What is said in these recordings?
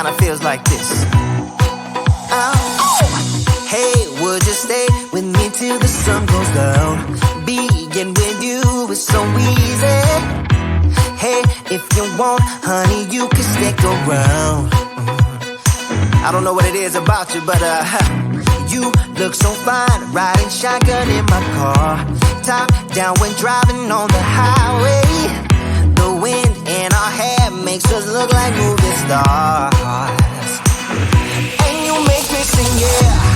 kinda feels like this. Hey, would you stay with me till the sun goes down? Being with you is so easy. Hey, if you want, honey, you can stick around. I don't know what it is about you, but you look so fine, riding shotgun in my car, top down when driving on the highway. The wind in our hair makes us look like movie stars. And you make me sing, yeah.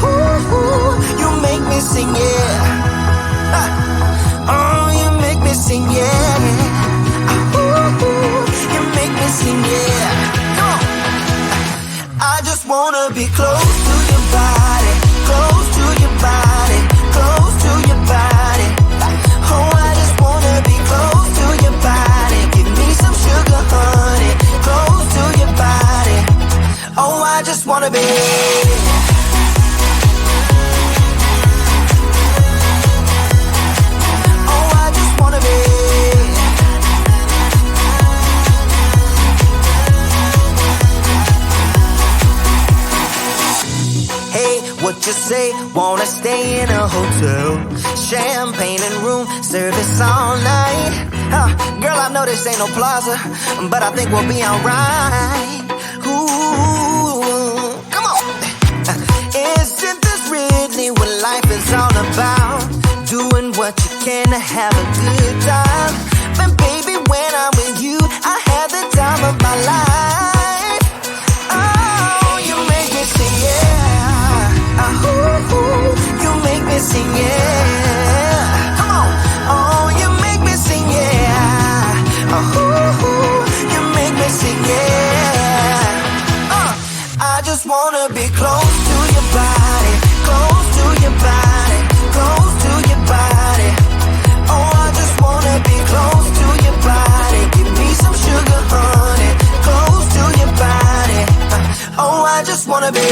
Ooh, you make me sing, yeah. Oh, you make me sing, yeah. Ooh, you make me sing, yeah. Come on. I just wanna be close to your body, close to your body, close to your body. Oh, I just wanna be close to your body. Give me some sugar, honey, close to your body. Oh, I just wanna be. What you say, wanna stay in a hotel, champagne and room service all night. Girl, I know this ain't no plaza, but I think we'll be alright. Ooh, come on. Isn't this really what life is all about? Doing what you can to have a good time. But baby, when I'm with you, I have the time of my life. Oh, you make me sing, yeah. Ooh, you make me sing, yeah. Come on. Oh, you make me sing, yeah. Ooh, you make me sing, yeah. I just wanna be close to your body, close to your body, close to your body. Oh, I just wanna be close to your body. Give me some sugar, honey, close to your body. Oh, I just wanna be.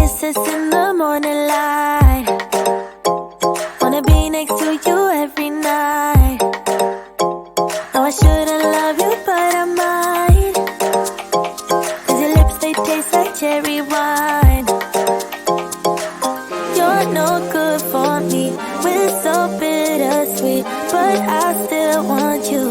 kisses in the morning light. Wanna be next to you every night. No, I shouldn't love you, but I might. 'Cause your lips, they taste like cherry wine. You're no good for me, we're so bittersweet, but I still want you.